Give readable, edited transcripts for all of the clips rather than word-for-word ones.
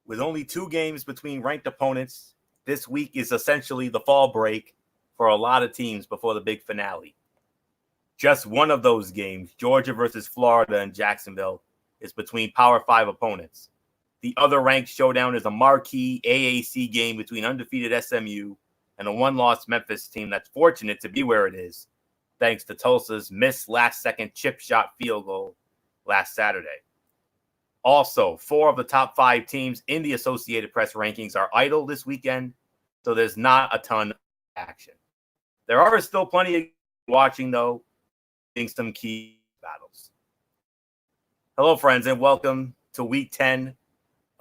With only 2 games between ranked opponents, this week is essentially the fall break for a lot of teams before the big finale. Just one of those games, Georgia versus Florida in Jacksonville, is between Power 5 opponents. The other ranked showdown is a marquee AAC game between undefeated SMU and a one-loss Memphis team that's fortunate to be where it is, thanks to Tulsa's missed last-second chip shot field goal last Saturday. Also, 4 of the top 5 teams in the Associated Press rankings are idle this weekend, so there's not a ton of action. There are still plenty of watching, though, some key battles. Hello, friends, and welcome to Week 10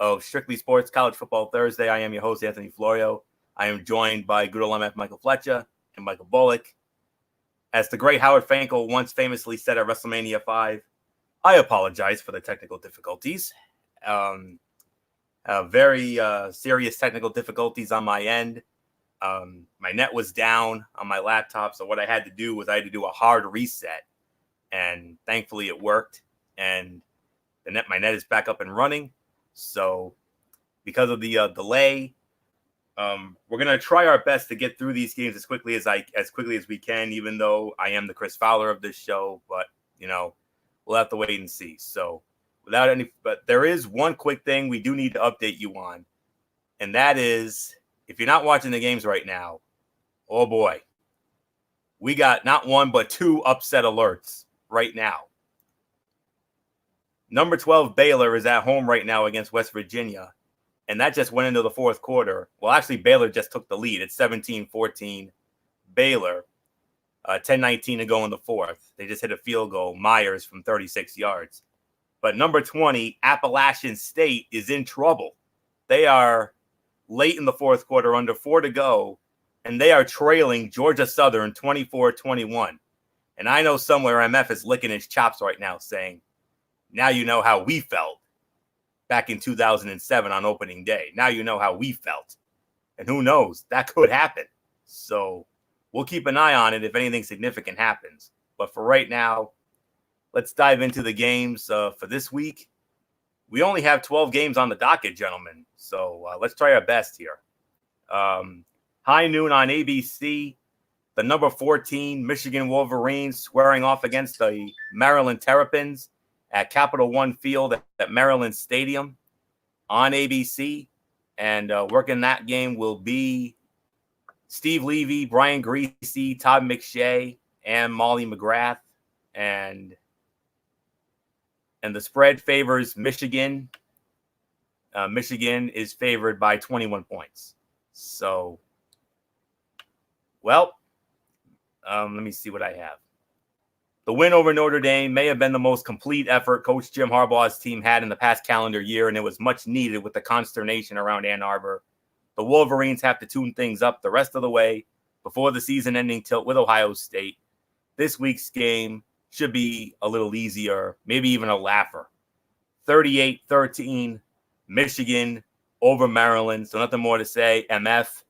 of Strictly Sports College Football Thursday. I am your host, Anthony Florio. I am joined by good old MF Michael Fletcher and Michael Bullock. As the great Howard Finkel once famously said at WrestleMania 5, I apologize for the technical difficulties. Very serious technical difficulties on my end. My net was down on my laptop, so what I had to do was I had to do a hard reset, and thankfully it worked, and my net is back up and running. So because of the delay, we're gonna try our best to get through these games as quickly as we can, even though I am the Chris Fowler of this show, but we'll have to wait and see. So but there is one quick thing we do need to update you on, and that is, if you're not watching the games right now, oh boy, we got not one but 2 upset alerts right now. Number 12 Baylor is at home right now against West Virginia, and that just went into the fourth quarter. Well, actually, Baylor just took the lead. It's 17-14 Baylor. 10-19 to go in the fourth. They just hit a field goal, Myers, from 36 yards. But number 20, Appalachian State, is in trouble. They are late in the fourth quarter, under 4 to go, and they are trailing Georgia Southern 24-21. And I know somewhere MF is licking his chops right now saying, now you know how we felt back in 2007 on opening day. Now you know how we felt. And who knows? That could happen. So we'll keep an eye on it if anything significant happens. But for right now, let's dive into the games for this week. We only have 12 games on the docket, gentlemen. So let's try our best here. High noon on ABC, the number 14 Michigan Wolverines squaring off against the Maryland Terrapins at Capital One Field at Maryland Stadium on ABC. And working that game will be Steve Levy, Brian Greasy, Todd McShay, and Molly McGrath. And the spread favors Michigan. Michigan is favored by 21 points. So, well, let me see what I have. The win over Notre Dame may have been the most complete effort Coach Jim Harbaugh's team had in the past calendar year, and it was much needed with the consternation around Ann Arbor. The Wolverines have to tune things up the rest of the way before the season-ending tilt with Ohio State. This week's game should be a little easier, maybe even a laugher. 38-13, Michigan over Maryland. So nothing more to say. MF,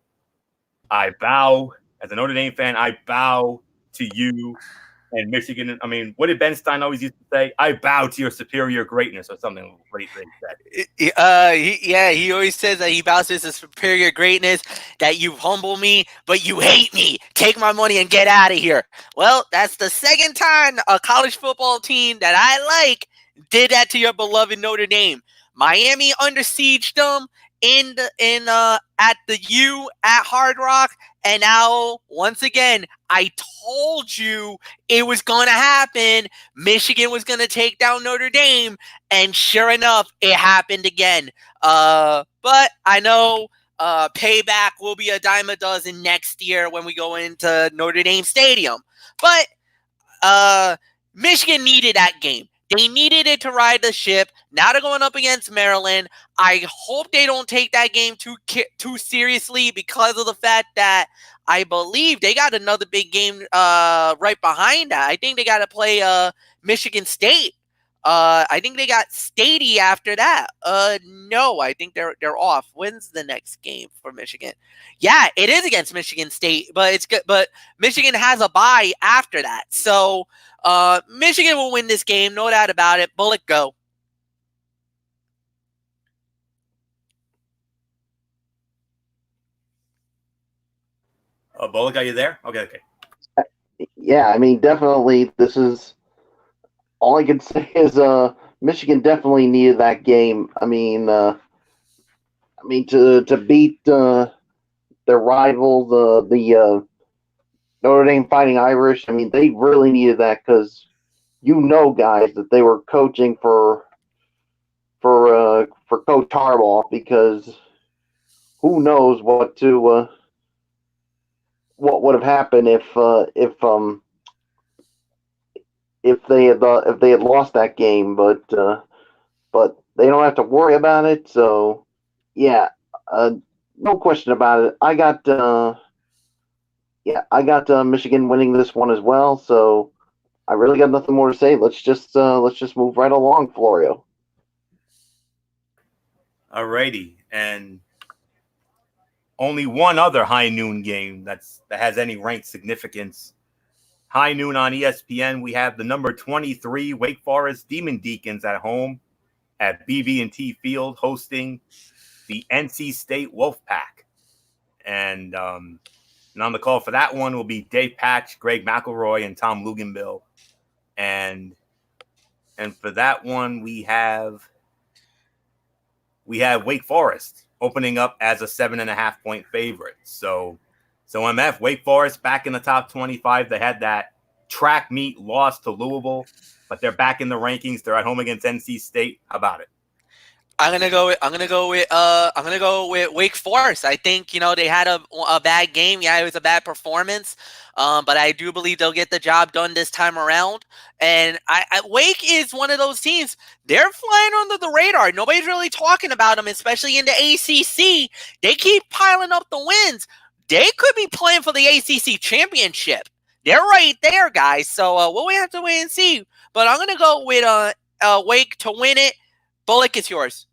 I bow. As a Notre Dame fan, I bow to you and Michigan. I mean, what did Ben Stein always used to say? I bow to your superior greatness, or something like that. He always says that he bows to his superior greatness, that you humble me, but you hate me. Take my money and get out of here. Well, that's the second time a college football team that I like did that to your beloved Notre Dame. Miami under siege them at the U at Hard Rock, and now once again, I told you it was going to happen. Michigan was going to take down Notre Dame, and sure enough, it happened again. But I know payback will be a dime a dozen next year when we go into Notre Dame Stadium. But Michigan needed that game. They needed it to ride the ship. Now they're going up against Maryland. I hope they don't take that game too seriously, because of the fact that I believe they got another big game right behind that. I think they got to play Michigan State. I think they got Stady after that. No, I think they're off. When's the next game for Michigan? Yeah, it is against Michigan State, but it's good. But Michigan has a bye after that, so Michigan will win this game, no doubt about it. Bullet, go. Bullock, are you there? Okay. Yeah, I mean, definitely. This is all I can say is Michigan definitely needed that game. I mean, to beat their rival, the Notre Dame Fighting Irish. I mean, they really needed that because guys, that they were coaching for Coach Harbaugh, because who knows what would have happened if they had lost that game, but they don't have to worry about it. So yeah, no question about it. I got Michigan winning this one as well. So I really got nothing more to say. Let's just move right along, Florio. Alrighty, and only one other high noon game that has any ranked significance. High noon on ESPN, we have the number 23 Wake Forest Demon Deacons at home at BB&T Field hosting the NC State Wolfpack. And on the call for that one will be Dave Patch, Greg McElroy, and Tom Luganbill. And for that one, we have Wake Forest opening up as a 7.5 point favorite. So MF, Wake Forest back in the top 25. They had that track meet loss to Louisville, but they're back in the rankings. They're at home against NC State. How about it? I'm gonna go with Wake Forest. I think they had a bad game. Yeah, it was a bad performance, but I do believe they'll get the job done this time around. And Wake is one of those teams. They're flying under the radar. Nobody's really talking about them, especially in the ACC. They keep piling up the wins. They could be playing for the ACC championship. They're right there, guys. So we'll have to wait and see. But I'm gonna go with Wake to win it. Bullock, it's yours.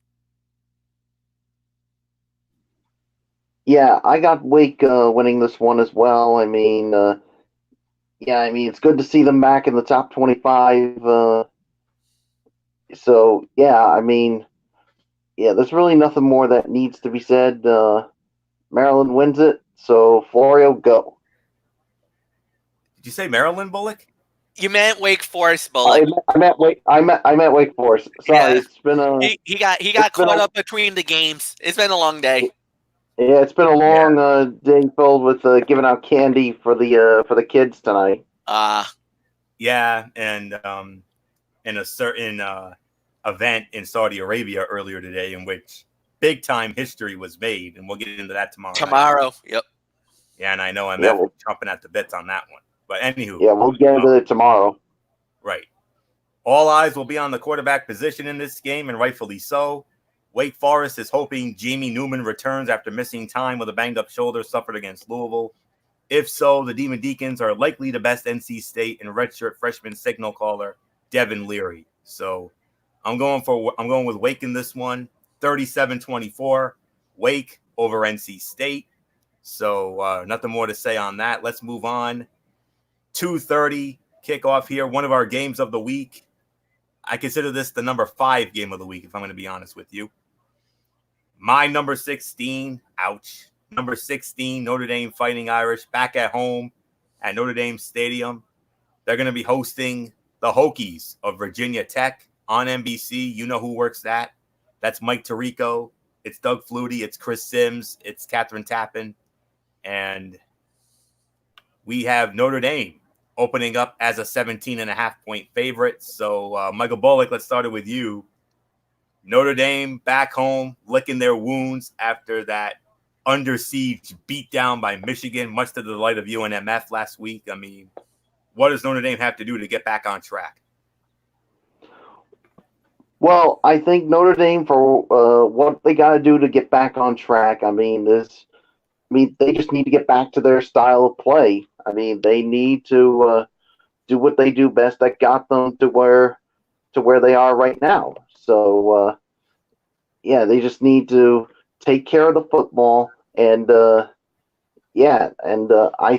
Yeah, I got Wake winning this one as well. I mean, it's good to see them back in the top 25. So, yeah, I mean, there's really nothing more that needs to be said. Maryland wins it, so Florio, go. Did you say Maryland, Bullock? You meant Wake Forest, Bullock. I meant Wake Forest. Sorry, yeah. It's been a. He got caught up between the games. It's been a long day. Yeah, it's been a long day filled with giving out candy for the kids tonight. Yeah, and in a certain event in Saudi Arabia earlier today, in which big time history was made, and we'll get into that tomorrow. Yep. Yeah, and I know I'm chomping at the bits on that one. But anywho. Yeah, we'll get into it tomorrow. Right. All eyes will be on the quarterback position in this game, and rightfully so. Wake Forest is hoping Jamie Newman returns after missing time with a banged-up shoulder suffered against Louisville. If so, the Demon Deacons are likely the best NC State and redshirt freshman signal caller Devin Leary. So I'm going with Wake in this one, 37-24. Wake over NC State. So nothing more to say on that. Let's move on. 2:30 kickoff here. One of our games of the week. I consider this the number 5 game of the week, if I'm going to be honest with you. My number 16, ouch. Number 16, Notre Dame Fighting Irish, back at home at Notre Dame Stadium. They're going to be hosting the Hokies of Virginia Tech on NBC. You know who works that. That's Mike Tirico. It's Doug Flutie. It's Chris Sims. It's Catherine Tappan. And we have Notre Dame opening up as a 17.5 point favorite. So, Michael Bullock, let's start it with you. Notre Dame back home, licking their wounds after that under siege beatdown by Michigan, much to the delight of UNMF last week. I mean, what does Notre Dame have to do to get back on track? Well, I think Notre Dame, for what they got to do to get back on track, they just need to get back to their style of play. I mean, they need to do what they do best that got them to where they are right now. So, they just need to take care of the football, and I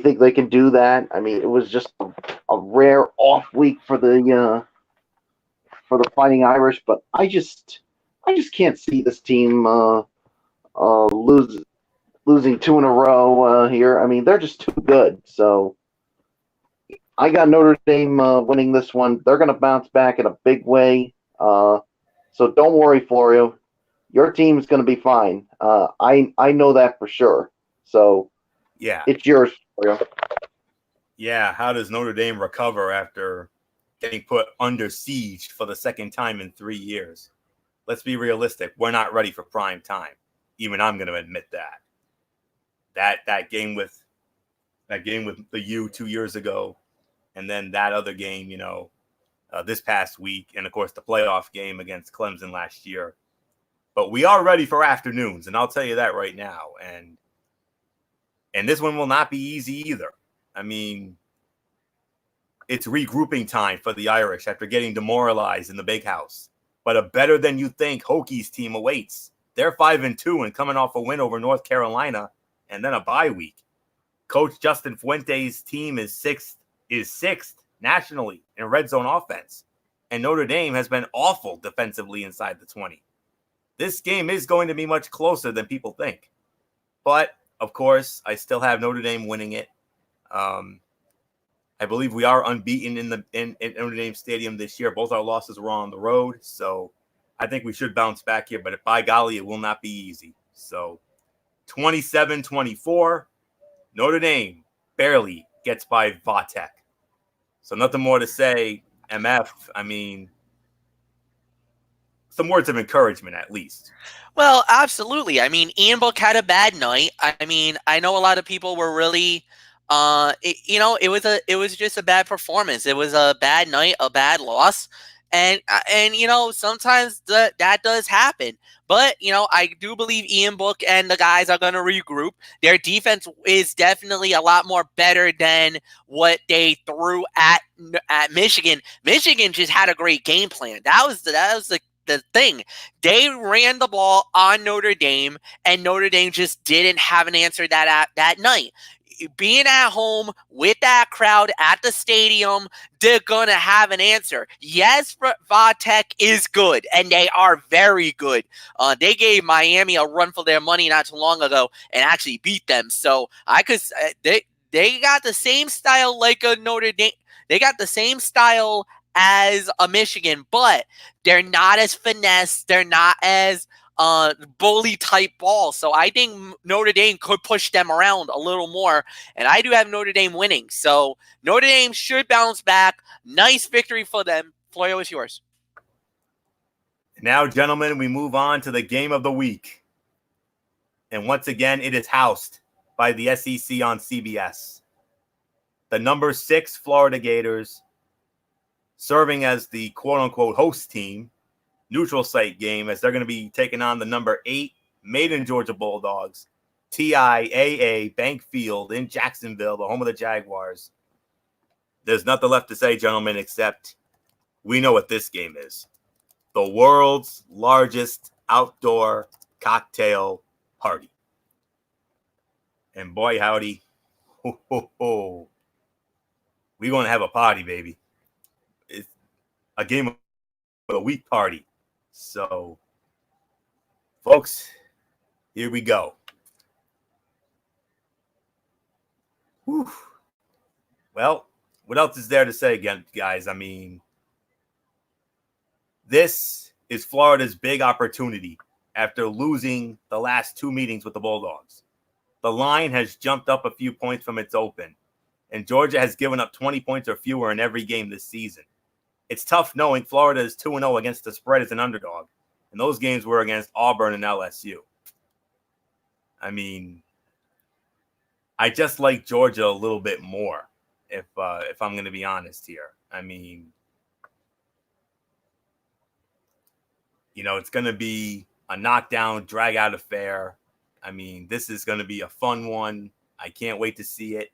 think they can do that. I mean, it was just a rare off week for the Fighting Irish, but I just can't see this team lose. losing two in a row here. I mean, they're just too good. So I got Notre Dame winning this one. They're going to bounce back in a big way. So don't worry, Florio. Your team's going to be fine. I know that for sure. So Yeah. it's yours, Florio. Yeah. How does Notre Dame recover after getting put under siege for the second time in 3 years? Let's be realistic. We're not ready for prime time. Even I'm going to admit that. That game with the U 2 years ago, and then that other game, this past week, and of course the playoff game against Clemson last year. But we are ready for afternoons, and I'll tell you that right now. And this one will not be easy either. I mean, it's regrouping time for the Irish after getting demoralized in the Big House. But a better than you think Hokies team awaits. They're 5-2 and coming off a win over North Carolina and then a bye week. Coach Justin Fuente's team is sixth nationally in red zone offense. And Notre Dame has been awful defensively inside the 20. This game is going to be much closer than people think. But, of course, I still have Notre Dame winning it. I believe we are unbeaten in Notre Dame Stadium this year. Both our losses were on the road. So I think we should bounce back here. But by golly, it will not be easy. So 27-24, Notre Dame barely gets by Vatek. So nothing more to say. MF, I mean, some words of encouragement at least. Well, absolutely. I mean, Ian Book had a bad night. I mean, I know a lot of people were really, it was just a bad performance. It was a bad night, a bad loss. And sometimes that does happen. But, I do believe Ian Book and the guys are going to regroup. Their defense is definitely a lot more better than what they threw at Michigan. Michigan just had a great game plan. That was the thing. They ran the ball on Notre Dame, and Notre Dame just didn't have an answer that night. Being at home with that crowd at the stadium, they're going to have an answer. Yes, Vatek is good, and they are very good. They gave Miami a run for their money not too long ago and actually beat them. So they got the same style like a Notre Dame. They got the same style as a Michigan, but they're not as finesse. They're not as bully type ball. So I think Notre Dame could push them around a little more. And I do have Notre Dame winning. So Notre Dame should bounce back. Nice victory for them. Florio, is yours. Now, gentlemen, we move on to the game of the week. And once again, it is housed by the SEC on CBS. The number 6 Florida Gators serving as the quote-unquote host team, neutral site game, as they're going to be taking on the number 8 Maiden Georgia Bulldogs, TIAA Bank Field in Jacksonville, the home of the Jaguars. There's nothing left to say, gentlemen, except we know what this game is. The world's largest outdoor cocktail party. And boy, howdy, we're going to have a party, baby. It's a game of the week party. So, folks, here we go. Whew. Well, what else is there to say again, guys? I mean, this is Florida's big opportunity after losing the last 2 meetings with the Bulldogs. The line has jumped up a few points from its open, and Georgia has given up 20 points or fewer in every game this season. It's tough knowing Florida is 2-0 against the spread as an underdog, and those games were against Auburn and LSU. I mean, I just like Georgia a little bit more, if I'm going to be honest here. I mean, it's going to be a knockdown, drag-out affair. I mean, this is going to be a fun one. I can't wait to see it.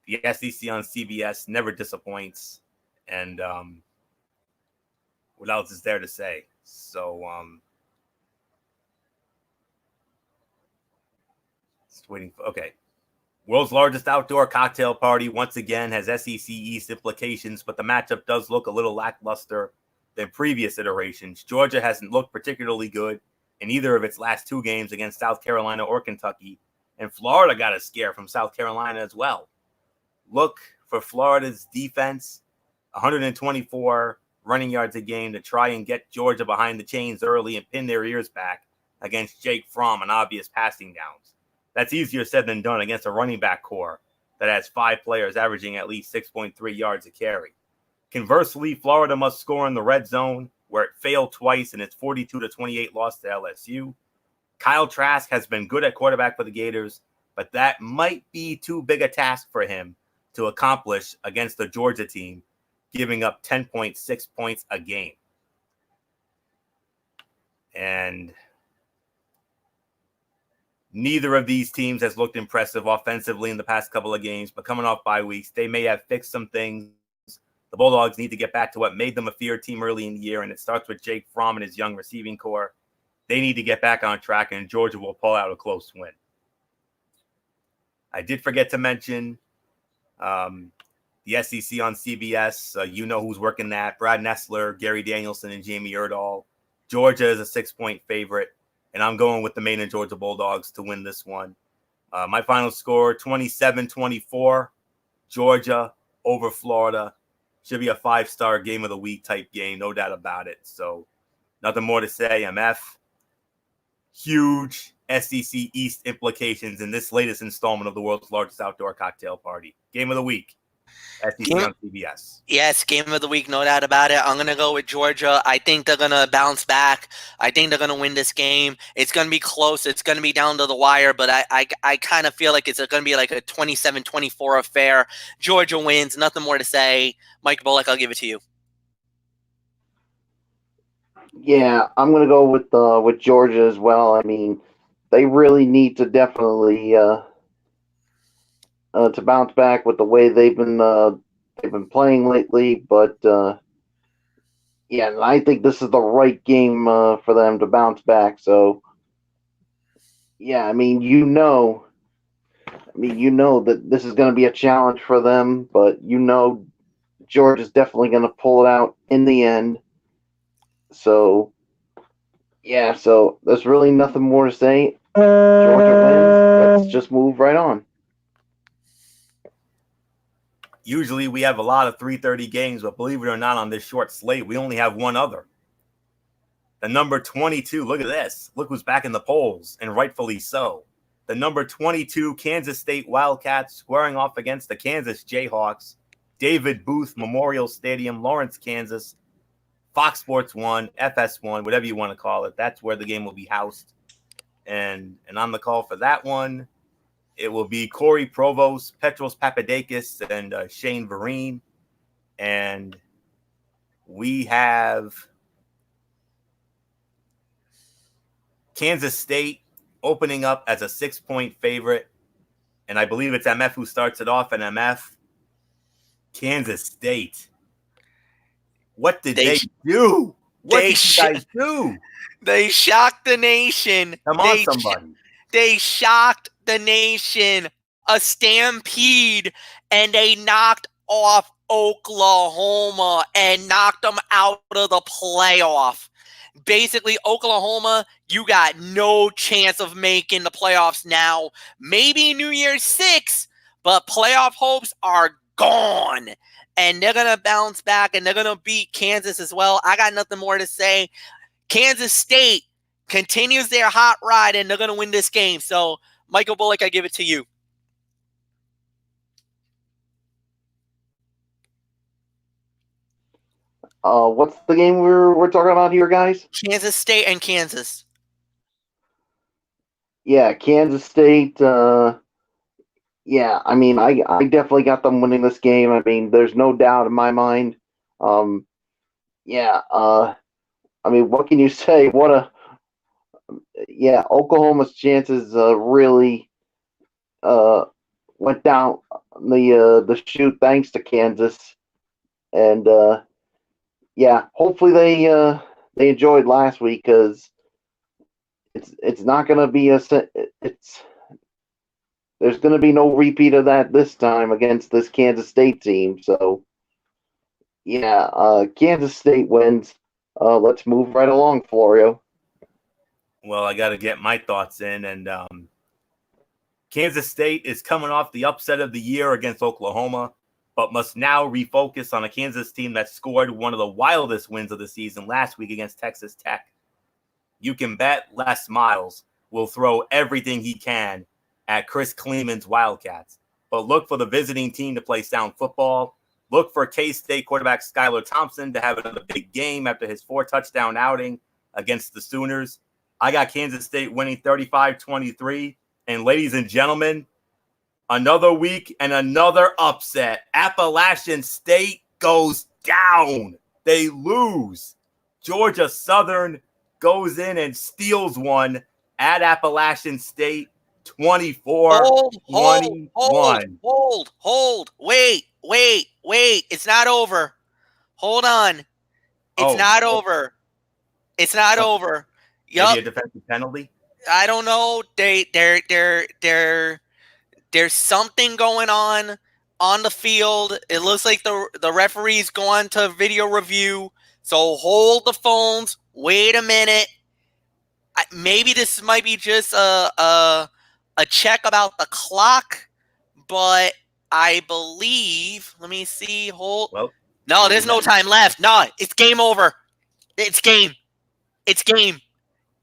The SEC on CBS never disappoints. And what else is there to say? So, just waiting for, okay. World's largest outdoor cocktail party once again has SEC East implications, but the matchup does look a little lackluster than previous iterations. Georgia hasn't looked particularly good, in either of its last 2 games against South Carolina or Kentucky. And Florida got a scare from South Carolina as well. Look for Florida's defense, 124 running yards a game to try and get Georgia behind the chains early and pin their ears back against Jake Fromm on obvious passing downs. That's easier said than done against a running back core that has 5 players averaging at least 6.3 yards a carry. Conversely, Florida must score in the red zone, where it failed twice in its 42-28 loss to LSU. Kyle Trask has been good at quarterback for the Gators, but that might be too big a task for him to accomplish against the Georgia team, giving up 10.6 points a game. And neither of these teams has looked impressive offensively in the past couple of games, but coming off bye weeks, they may have fixed some things. The Bulldogs need to get back to what made them a feared team early in the year, and it starts with Jake Fromm and his young receiving core. They need to get back on track, and Georgia will pull out a close win. I did forget to mention the SEC on CBS. You know who's working that. Brad Nessler, Gary Danielson, and Jamie Erdahl. Georgia is a 6-point favorite, and I'm going with the Maine and Georgia Bulldogs to win this one. My final score, 27-24, Georgia over Florida. Should be a 5-star game of the week type game, no doubt about it. So nothing more to say. MF. Huge SEC East implications in this latest installment of the world's largest outdoor cocktail party. Game of the week. SEC on CBS. Yes, game of the week, no doubt about it. I'm going to go with Georgia. I think they're going to bounce back. I think they're going to win this game. It's going to be close. It's going to be down to the wire, but I kind of feel like it's going to be like a 27-24 affair. Georgia wins. Nothing more to say. Mike Bullock, I'll give it to you. Yeah, I'm going to go with Georgia as well. I mean, they really need to definitely to bounce back with the way they've been playing lately. But yeah, and I think this is the right game for them to bounce back. So yeah, I mean, you know that this is going to be a challenge for them, but Georgia's definitely going to pull it out in the end. So yeah, so there's really nothing more to say. Georgia wins. Let's just move right on. Usually we have a lot of 3:30 games, but believe it or not, on this short slate, we only have one other. The number 22, look at this. Look who's back in the polls, and rightfully so. The number 22 Kansas State Wildcats squaring off against the Kansas Jayhawks. David Booth Memorial Stadium, Lawrence, Kansas. Fox Sports 1, FS1, whatever you want to call it. That's where the game will be housed. And on the call for that one, it will be Corey Provost, Petros Papadakis, and Shane Vereen. And we have Kansas State opening up as a 6-point favorite. And I believe it's MF who starts it off. And MF, Kansas State. What did they do? What did you guys do? They shocked the nation. Come on, somebody. They shocked the nation. A stampede, and they knocked off Oklahoma and knocked them out of the playoff. Basically, Oklahoma, you got no chance of making the playoffs now. Maybe New Year's 6, but playoff hopes are gone. And they're going to bounce back, and they're going to beat Kansas as well. I got nothing more to say. Kansas State continues their hot ride, and they're going to win this game. So, Michael Bullock, I give it to you. What's the game we're talking about here, guys? Kansas State and Kansas. Yeah, Kansas State. Yeah, I mean, I definitely got them winning this game. I mean, there's no doubt in my mind. Yeah, I mean, what can you say? Oklahoma's chances really went down the chute thanks to Kansas, and yeah, hopefully they enjoyed last week, because it's not going to be there's going to be no repeat of that this time against this Kansas State team. So, yeah, Kansas State wins. Let's move right along, Florio. Well, I got to get my thoughts in. And Kansas State is coming off the upset of the year against Oklahoma, but must now refocus on a Kansas team that scored one of the wildest wins of the season last week against Texas Tech. You can bet Les Miles will throw everything he can at Chris Kleeman's Wildcats. But look for the visiting team to play sound football. Look for K-State quarterback Skylar Thompson to have another big game after his 4-touchdown outing against the Sooners. I got Kansas State winning 35-23. And ladies and gentlemen, another week and another upset. Appalachian State goes down. They lose. Georgia Southern goes in and steals one at Appalachian State, 24-21. Hold. Wait. It's not over. Hold on. It's not over. It's not over. Maybe a defensive penalty? I don't know. There's something going on the field. It looks like the referee's gone to video review. So hold the phones. Wait a minute. Maybe this might be just a check about the clock, but I believe. Let me see. Well, no, there's no time left. No, it's game over. It's game.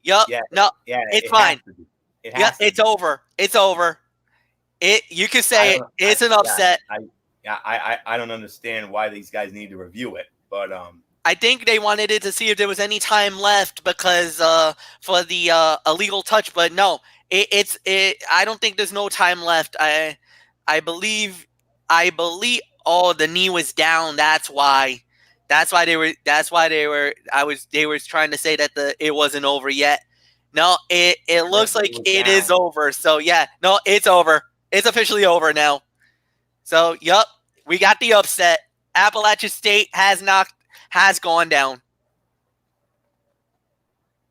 Yup. Yeah, no. Yeah, it's fine. It's over. You can say it's an upset. I don't understand why these guys need to review it, but I think they wanted it to see if there was any time left because for the illegal touch, but no, I don't think there's no time left. I believe. Oh, the knee was down. That's why they were trying to say that it wasn't over yet. No, it looks like it is over. So yeah, no, it's over. It's officially over now. So yup, we got the upset. Appalachian State has gone down.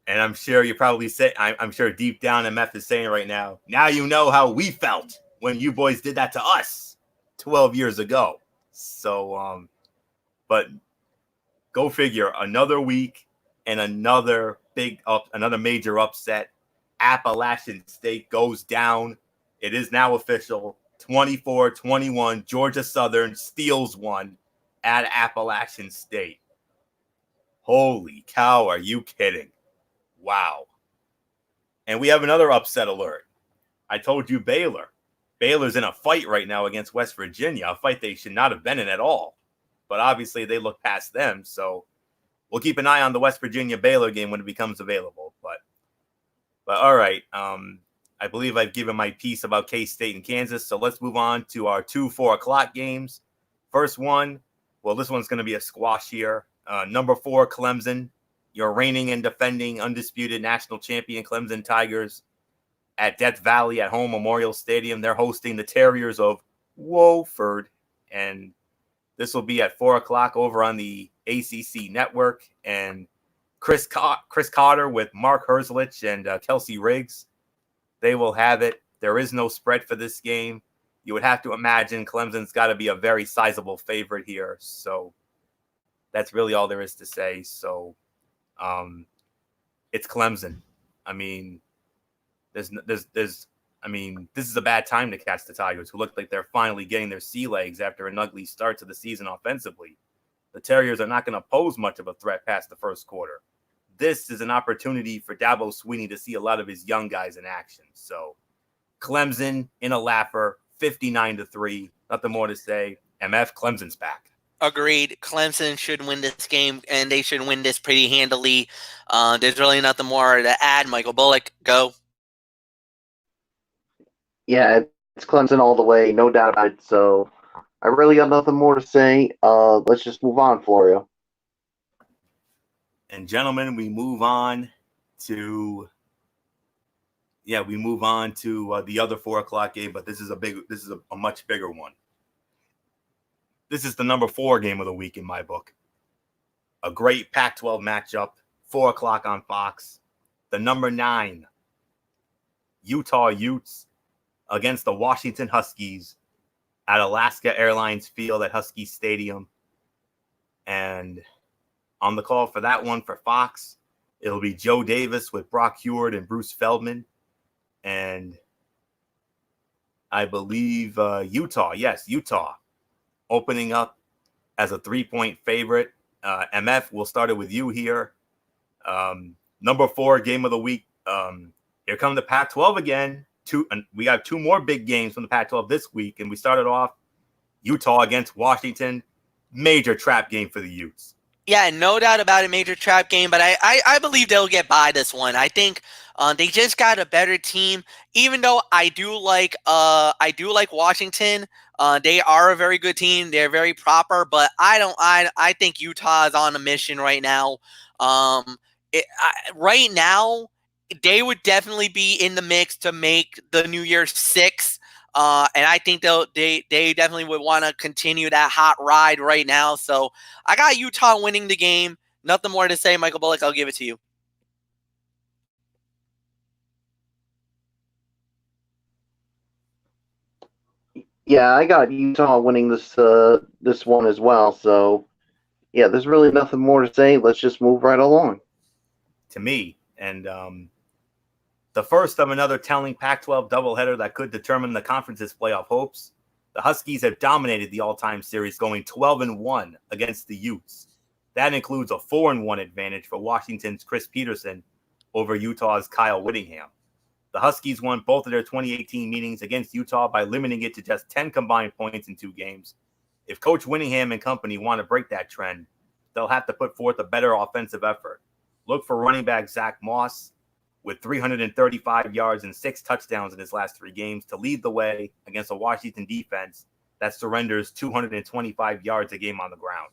And I'm sure you probably say, I'm sure deep down MF is saying right now, now you know how we felt when you boys did that to us 12 years ago. So, but go figure, another week and another major upset. Appalachian State goes down. It is now official. 24-21. Georgia Southern steals one at Appalachian State. Holy cow, are you kidding? Wow. And we have another upset alert. I told you Baylor. Baylor's in a fight right now against West Virginia, a fight they should not have been in at all. But obviously they look past them, so we'll keep an eye on the West Virginia-Baylor game when it becomes available. But all right, I believe I've given my piece about K-State and Kansas, so let's move on to our 2 4 o'clock games. First one, well, this one's going to be a squash here. Number 4, Clemson, your reigning and defending undisputed national champion Clemson Tigers at Death Valley at home Memorial Stadium. They're hosting the Terriers of Wofford, and this will be at 4 o'clock over on the ACC network. And Chris Carter with Mark Herzlich and Kelsey Riggs, they will have it. There is no spread for this game. You would have to imagine Clemson's got to be a very sizable favorite here. So that's really all there is to say. So it's Clemson. I mean, this is a bad time to catch the Tigers, who look like they're finally getting their sea legs after an ugly start to the season offensively. The Terriers are not going to pose much of a threat past the first quarter. This is an opportunity for Dabo Swinney to see a lot of his young guys in action. So Clemson in a laugher, 59-3. Nothing more to say. MF, Clemson's back. Agreed. Clemson should win this game, and they should win this pretty handily. There's really nothing more to add. Michael Bullock, go. Yeah, it's Clemson all the way, no doubt about it. So I really got nothing more to say. Let's just move on, Florio. And gentlemen, we move on to the other 4 o'clock game, but this is a much bigger one. This is the number 4 game of the week in my book. A great Pac-12 matchup, 4 o'clock on Fox. The number 9 Utah Utes against the Washington Huskies at Alaska Airlines Field at Husky Stadium. And on the call for that one for Fox It'll be Joe Davis with Brock Heward and Bruce Feldman. And I believe Utah. Yes, Utah opening up as a 3-point favorite. MF, we'll start it with you here. Number 4 game of the week. Here come the Pac-12 again. We got 2 more big games from the Pac-12 this week, and we started off Utah against Washington. Major trap game for the Utes. Yeah, no doubt about it, major trap game, but I believe they'll get by this one. I think they just got a better team. Even though I do like Washington. They are a very good team. They're very proper, but I think Utah is on a mission right now. Right now, they would definitely be in the mix to make the New Year's 6. And I think they definitely would want to continue that hot ride right now. So I got Utah winning the game. Nothing more to say, Michael Bullock. I'll give it to you. Yeah, I got Utah winning this one as well. So, yeah, there's really nothing more to say. Let's just move right along. To me, and the first of another telling Pac-12 doubleheader that could determine the conference's playoff hopes. The Huskies have dominated the all-time series, going 12-1 against the Utes. That includes a 4-1 advantage for Washington's Chris Peterson over Utah's Kyle Whittingham. The Huskies won both of their 2018 meetings against Utah by limiting it to just 10 combined points in 2 games. If Coach Whittingham and company want to break that trend, they'll have to put forth a better offensive effort. Look for running back Zach Moss with 335 yards and 6 touchdowns in his last 3 games to lead the way against a Washington defense that surrenders 225 yards a game on the ground.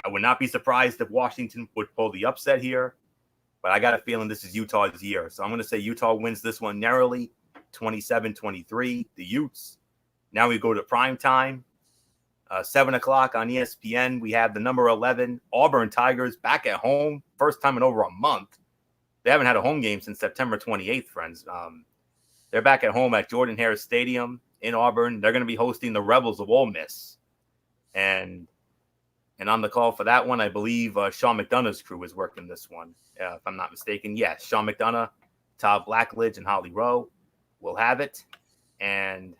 I would not be surprised if Washington would pull the upset here, but I got a feeling this is Utah's year. So I'm going to say Utah wins this one narrowly, 27-23, the Utes. Now we go to prime time. 7 o'clock on ESPN, we have the number 11 Auburn Tigers back at home. First time in over a month. They haven't had a home game since September 28th, friends. They're back at home at Jordan-Hare Stadium in Auburn. They're going to be hosting the Rebels of Ole Miss. And on the call for that one, I believe Sean McDonough's crew is working this one, if I'm not mistaken. Yes, Sean McDonough, Todd Blackledge, and Holly Rowe will have it. And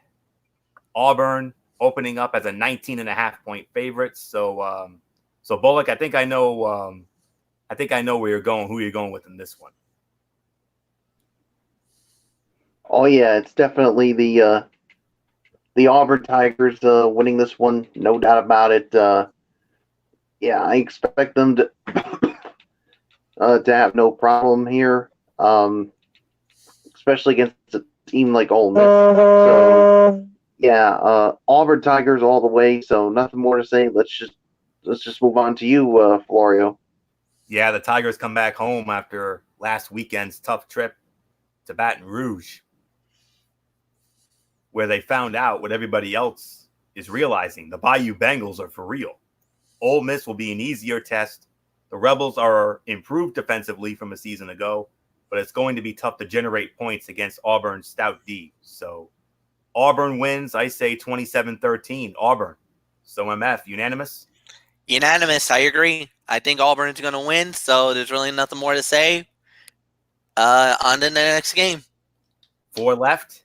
Auburn opening up as a 19.5-point favorite. So Bullock, I think I know where you're going, who you're going with in this one. Oh yeah, it's definitely the Auburn Tigers winning this one, no doubt about it. Yeah, I expect them to have no problem here, especially against a team like Ole Miss. So yeah, Auburn Tigers all the way. So nothing more to say. Let's just move on to you, Florio. Yeah, the Tigers come back home after last weekend's tough trip to Baton Rouge, where they found out what everybody else is realizing. The Bayou Bengals are for real. Ole Miss will be an easier test. The Rebels are improved defensively from a season ago, but it's going to be tough to generate points against Auburn's stout D. So Auburn wins, I say 27-13, Auburn. So MF, unanimous? Unanimous, I agree. I think Auburn's going to win, so there's really nothing more to say. On to the next game. 4 left,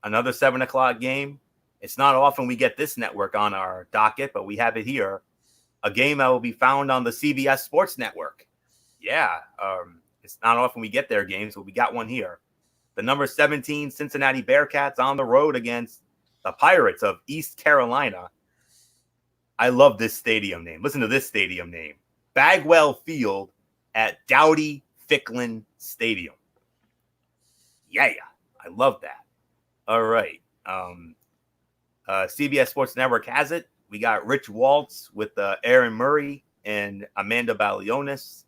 another 7 o'clock game. It's not often we get this network on our docket, but we have it here. A game that will be found on the CBS Sports Network. Yeah, it's not often we get their games, but we got one here. The number 17 Cincinnati Bearcats on the road against the Pirates of East Carolina. I love this stadium name. Listen to this stadium name. Bagwell Field at Dowdy-Ficklin Stadium. Yeah, I love that. All right. CBS Sports Network has it. We got Rich Waltz with Aaron Murray and Amanda Balionis.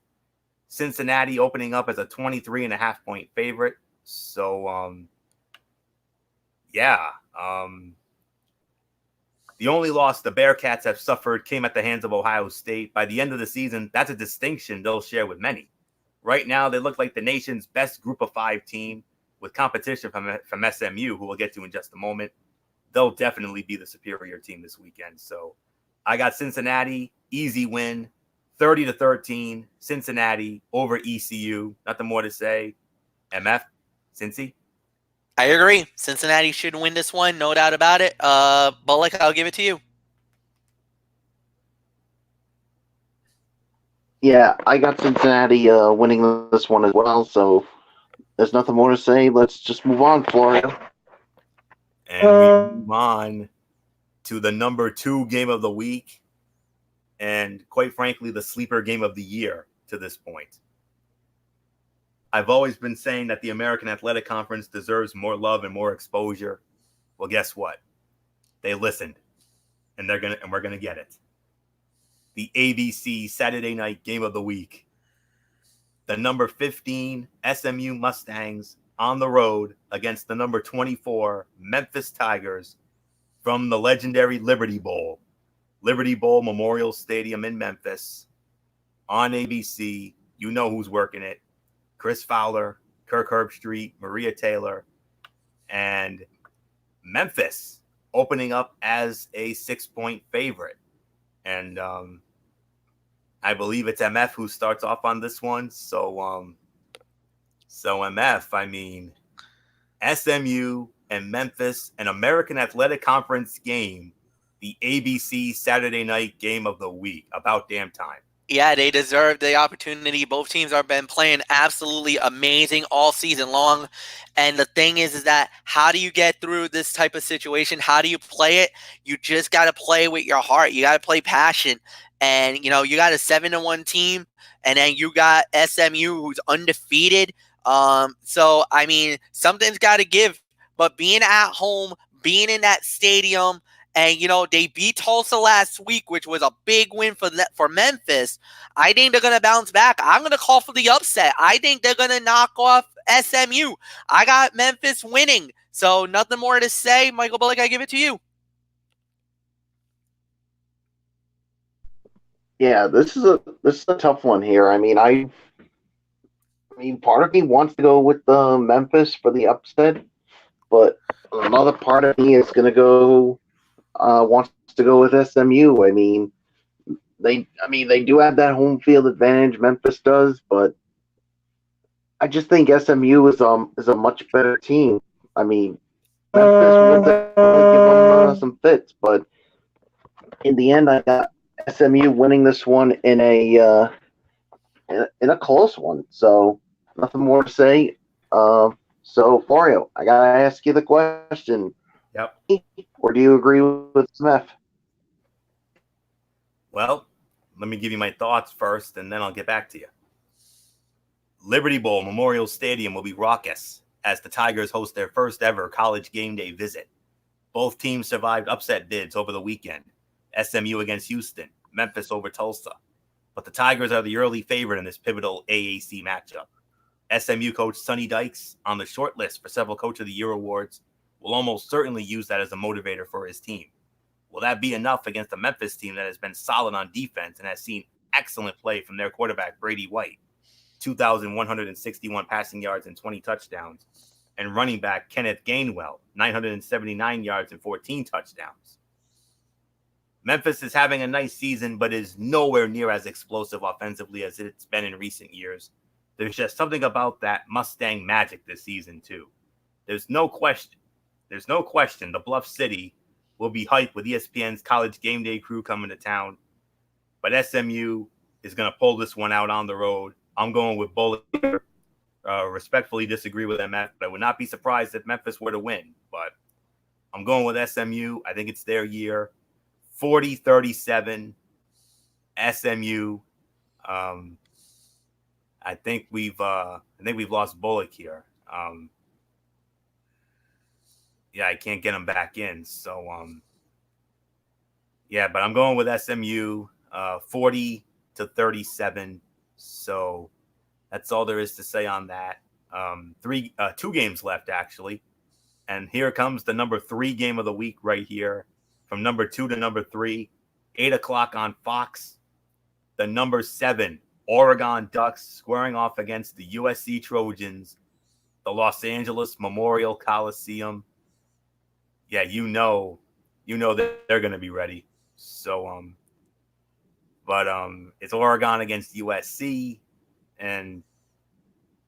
Cincinnati opening up as a 23.5-point favorite. So, the only loss the Bearcats have suffered came at the hands of Ohio State. By the end of the season, that's a distinction they'll share with many. Right now, they look like the nation's best Group of 5 team with competition from SMU, who we'll get to in just a moment. They'll definitely be the superior team this weekend. So I got Cincinnati, easy win, 30-13, Cincinnati over ECU. Nothing more to say. MF, Cincy. I agree. Cincinnati should win this one, no doubt about it. Bullock, I'll give it to you. Yeah, I got Cincinnati winning this one as well, so there's nothing more to say. Let's just move on, Florio. And we move on to the number 2 game of the week, and quite frankly, the sleeper game of the year to this point. I've always been saying that the American Athletic Conference deserves more love and more exposure. Well, guess what? They listened, and we're gonna get it. The ABC Saturday night game of the week. The number 15 SMU Mustangs on the road against the number 24 Memphis Tigers from the legendary Liberty Bowl. Liberty Bowl Memorial Stadium in Memphis on ABC. You know who's working it. Chris Fowler, Kirk Herbstreit, Maria Taylor, and Memphis opening up as a 6-point favorite. And I believe it's MF who starts off on this one. So MF, I mean, SMU and Memphis, an American Athletic Conference game, the ABC Saturday night game of the week. About damn time. Yeah, they deserve the opportunity. Both teams have been playing absolutely amazing all season long. And the thing is that how do you get through this type of situation? How do you play it? You just got to play with your heart. You got to play passion. And, you got a 7-1 team, and then you got SMU who's undefeated. So, I mean, something's got to give. But being at home, being in that stadium, and, they beat Tulsa last week, which was a big win for Memphis. I think they're going to bounce back. I'm going to call for the upset. I think they're going to knock off SMU. I got Memphis winning. So nothing more to say. Michael Bullock, I give it to you. Yeah, this is a tough one here. I mean, part of me wants to go with Memphis for the upset, but another part of me is going to go wants to go with SMU. I mean, they do have that home field advantage. Memphis does, but I just think SMU is a much better team. I mean, Memphis will definitely give them some fits, but in the end, I got SMU winning this one in a close one. So nothing more to say. So Florio, I gotta ask you the question. Yep. Or do you agree with Smith? Well, let me give you my thoughts first, and then I'll get back to you. Liberty Bowl Memorial Stadium will be raucous as the Tigers host their first ever college game day visit. Both teams survived upset bids over the weekend. SMU against Houston, Memphis over Tulsa. But the Tigers are the early favorite in this pivotal AAC matchup. SMU coach Sonny Dykes, on the short list for several Coach of the Year awards, will almost certainly use that as a motivator for his team. Will that be enough against a Memphis team that has been solid on defense and has seen excellent play from their quarterback, Brady White, 2,161 passing yards and 20 touchdowns, and running back Kenneth Gainwell, 979 yards and 14 touchdowns? Memphis is having a nice season, but is nowhere near as explosive offensively as it's been in recent years. There's just something about that Mustang magic this season, too. There's no question the Bluff City will be hyped with ESPN's College Game Day crew coming to town. But SMU is going to pull this one out on the road. I'm going with Bullock here. Respectfully disagree with MF, but I would not be surprised if Memphis were to win. But I'm going with SMU. I think it's their year. 40-37 SMU. I think we've lost Bullock here. I can't get him back in. So but I'm going with SMU 40-37. So that's all there is to say on that. 2 games left actually. And here comes the number 3 game of the week right here. From number 2 to number 3, 8:00 on Fox. The number 7 Oregon Ducks squaring off against the USC Trojans, the Los Angeles Memorial Coliseum. Yeah, you know that they're going to be ready. So, But it's Oregon against USC, and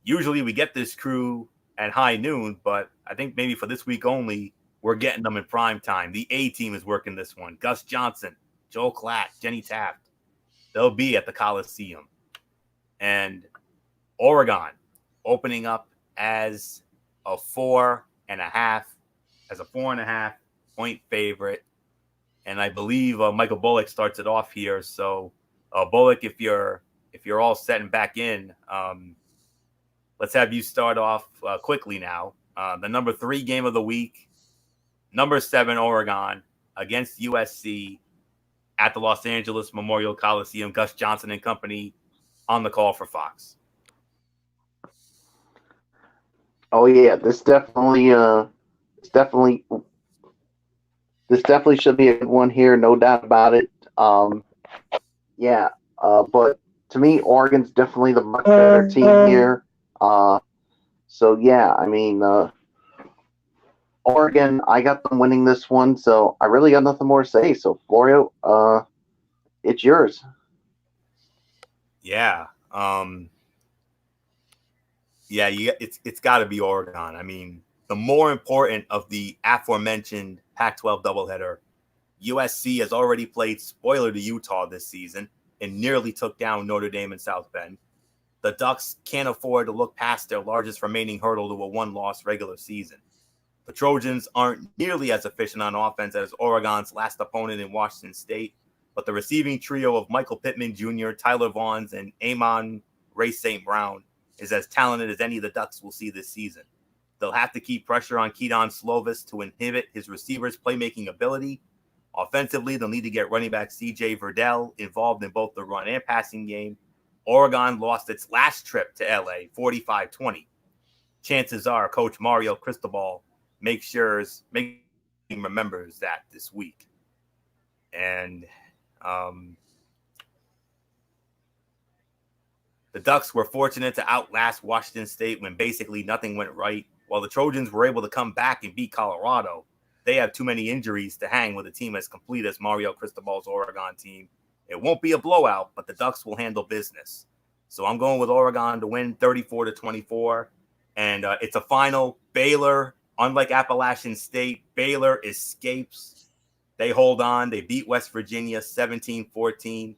usually we get this crew at high noon, but I think maybe for this week only, we're getting them in prime time. The A team is working this one. Gus Johnson, Joel Klatt, Jenny Taft. They'll be at the Coliseum. And Oregon opening up as a 4.5 point favorite. And I believe Michael Bullock starts it off here. So Bullock, if you're all set and back in, let's have you start off quickly now. The number 3 game of the week, number 7 Oregon against USC at the Los Angeles Memorial Coliseum. Gus Johnson and company on the call for Fox. Oh yeah, this definitely should be a good one here, no doubt about it. But to me, Oregon's definitely the much better team here. Oregon, I got them winning this one, so I really got nothing more to say. So, Florio, it's yours. Yeah. It's got to be Oregon. I mean, the more important of the aforementioned Pac-12 doubleheader, USC has already played spoiler to Utah this season and nearly took down Notre Dame and South Bend. The Ducks can't afford to look past their largest remaining hurdle to a one-loss regular season. The Trojans aren't nearly as efficient on offense as Oregon's last opponent in Washington State, but the receiving trio of Michael Pittman Jr., Tyler Vaughns, and Amon-Ra St. Brown is as talented as any of the Ducks will see this season. They'll have to keep pressure on Keaton Slovis to inhibit his receivers' playmaking ability. Offensively, they'll need to get running back C.J. Verdell involved in both the run and passing game. Oregon lost its last trip to L.A. 45-20. Chances are Coach Mario Cristobal remembers that this week. And the Ducks were fortunate to outlast Washington State when basically nothing went right. While the Trojans were able to come back and beat Colorado, they have too many injuries to hang with a team as complete as Mario Cristobal's Oregon team. It won't be a blowout, but the Ducks will handle business. So I'm going with Oregon to win 34-24. And it's a final. Baylor, unlike Appalachian State, Baylor escapes. They hold on. They beat West Virginia 17-14.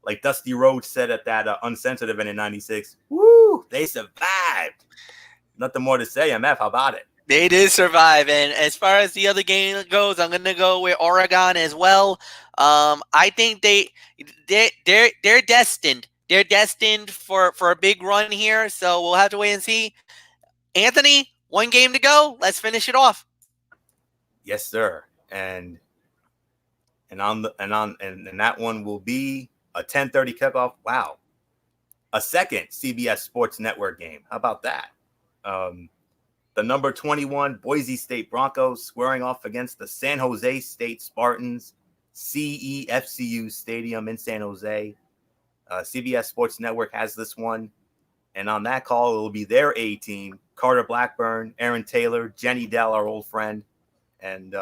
Like Dusty Rhodes said at that Uncensored event in 96, woo, they survived. Nothing more to say. MF, how about it? They did survive. And as far as the other game goes, I'm going to go with Oregon as well. I think they're destined. They're destined for a big run here. So we'll have to wait and see. Anthony, 1 game to go. Let's finish it off. Yes, sir. And that one will be a 10:30 kickoff. Wow. A second CBS Sports Network game. How about that? The number 21 Boise State Broncos squaring off against the San Jose State Spartans, CEFCU Stadium in San Jose. CBS Sports Network has this one. And on that call, it will be their A team, Carter Blackburn, Aaron Taylor, Jenny Dell, our old friend. And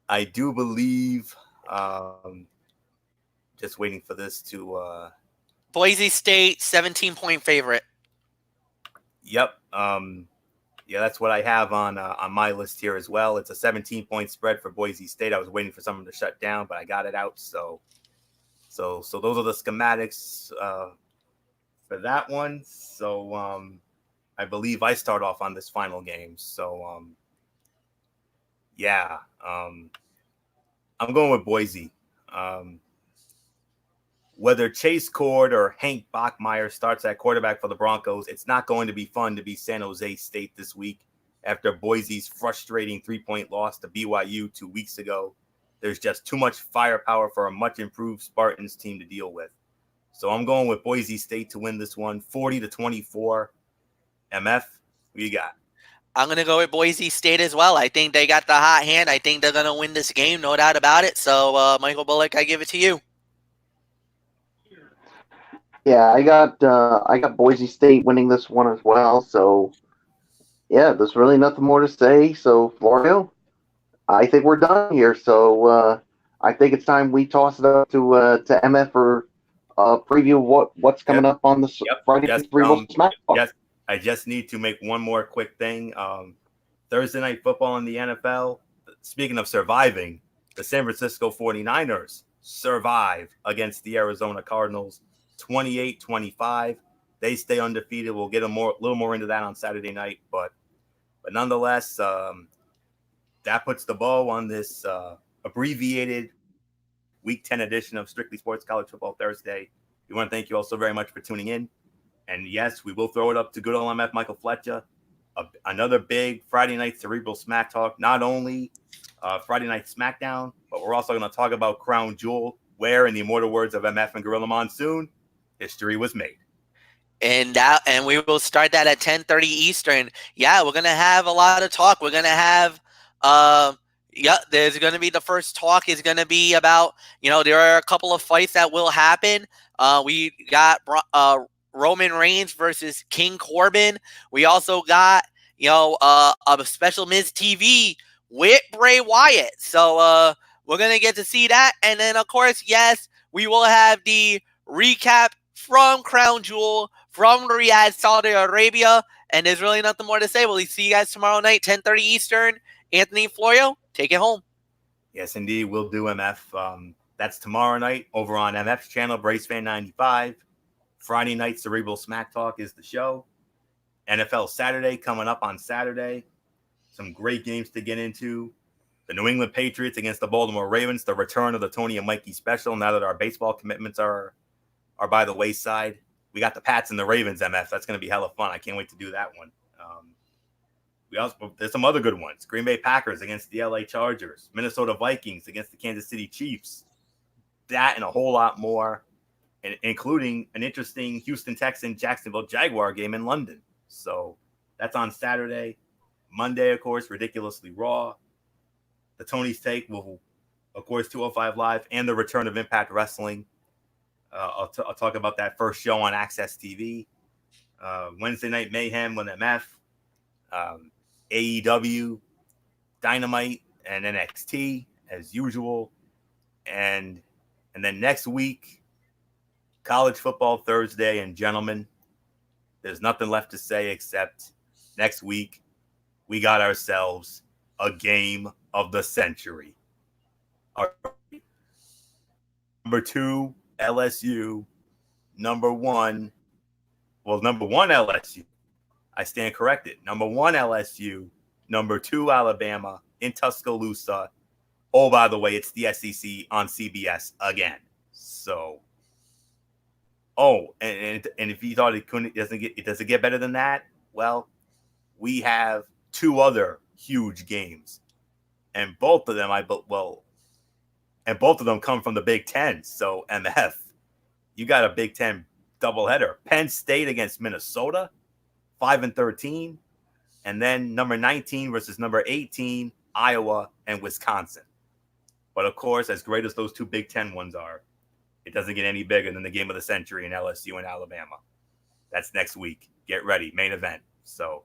I do believe, just waiting for this to... Boise State, 17-point favorite. Yep. Yeah, that's what I have on my list here as well. It's a 17-point spread for Boise State. I was waiting for someone to shut down, but I got it out. So those are the schematics for that one. So I believe I start off on this final game. So I'm going with Boise. Whether Chase Cord or Hank Bachmeier starts at quarterback for the Broncos, it's not going to be fun to be San Jose State this week after Boise's frustrating 3-point loss to BYU 2 weeks ago. There's just too much firepower for a much improved Spartans team to deal with. So I'm going with Boise State to win this one, 40-24. MF, who you got? I'm going to go with Boise State as well. I think they got the hot hand. I think they're going to win this game, no doubt about it. So, Michael Bullock, I give it to you. Yeah, I got Boise State winning this one as well. So, yeah, there's really nothing more to say. So, Florio, I think we're done here. So, I think it's time we toss it up to MF for preview what's coming up on the Friday Just, Cerebral Smack Talk. I just need to make one more quick thing. Thursday night football in the NFL. Speaking of surviving, the San Francisco 49ers survive against the Arizona Cardinals 28-25. They stay undefeated. We'll get a little more into that on Saturday night, but nonetheless, that puts the bow on this abbreviated Week 10 edition of Strictly Sports College Football Thursday. We want to thank you all so very much for tuning in. And yes, we will throw it up to good old MF Michael Fletcher. Another big Friday night Cerebral Smack Talk. Not only Friday night SmackDown, but we're also going to talk about Crown Jewel, where, in the immortal words of MF and Gorilla Monsoon, history was made. And we will start that at 10:30 Eastern. Yeah, we're gonna have a lot of talk. We're gonna have there's gonna be the first talk is gonna be about, there are a couple of fights that will happen. We got Roman Reigns versus King Corbin. We also got a special Miz TV with Bray Wyatt. So we're gonna get to see that, and then of course, yes, we will have the recap from Crown Jewel from Riyadh, Saudi Arabia, and there's really nothing more to say. We'll see you guys tomorrow night, 10:30 Eastern. Anthony Florio, take it home. Yes, indeed, we'll do MF. That's tomorrow night over on MF's channel, Brace Fan 95. Friday night, Cerebral Smack Talk is the show. NFL Saturday coming up on Saturday. Some great games to get into. The New England Patriots against the Baltimore Ravens, the return of the Tony and Mikey special now that our baseball commitments are by the wayside. We got the Pats and the Ravens, MF. That's going to be hella fun. I can't wait to do that one. There's some other good ones. Green Bay Packers against the LA Chargers. Minnesota Vikings against the Kansas City Chiefs. That and a whole lot more, including an interesting Houston Texans Jacksonville Jaguar game in London. So that's on Saturday. Monday, of course, Ridiculously Raw. The Tony's Take will, of course, 205 Live and the return of Impact Wrestling. I'll talk about that first show on Access TV. Wednesday Night Mayhem with MF. AEW, Dynamite, and NXT as usual. And then next week, College Football Thursday. And gentlemen, there's nothing left to say except next week we got ourselves a game of the century. Number 2, LSU. Number 1 LSU. I stand corrected. Number 1, LSU. Number 2, Alabama in Tuscaloosa. Oh, by the way, it's the SEC on CBS again. So, and if you thought it doesn't get better than that, well, we have 2 other huge games, and both of them come from the Big Ten. So, MF, you got a Big Ten doubleheader. Penn State against Minnesota. 5-13, and then number 19 versus number 18, Iowa and Wisconsin. But of course, as great as those 2 Big Ten ones are, it doesn't get any bigger than the game of the century in LSU and Alabama. That's next week. Get ready, main event. So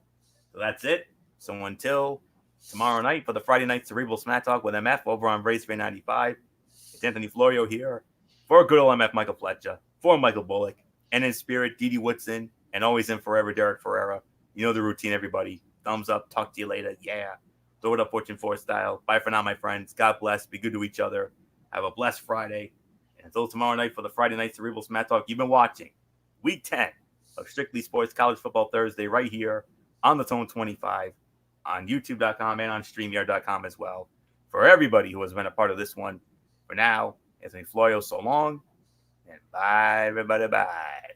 that's it. So until tomorrow night for the Friday night Cerebral Smack Talk with MF over on Brace Fan 95, it's Anthony Florio here for good old MF Michael Fletcher, for Michael Bullock, and in spirit, Didi Woodson. And always in forever, Derek Ferreira. You know the routine, everybody. Thumbs up. Talk to you later. Yeah. Throw it up, Fortune 4 style. Bye for now, my friends. God bless. Be good to each other. Have a blessed Friday. And until tomorrow night for the Friday night Cerebral Smack Talk, you've been watching Week 10 of Strictly Sports College Football Thursday right here on the Tone 25, on YouTube.com and on StreamYard.com as well. For everybody who has been a part of this one, for now, Anthony Florio, so long. And bye, everybody. Bye.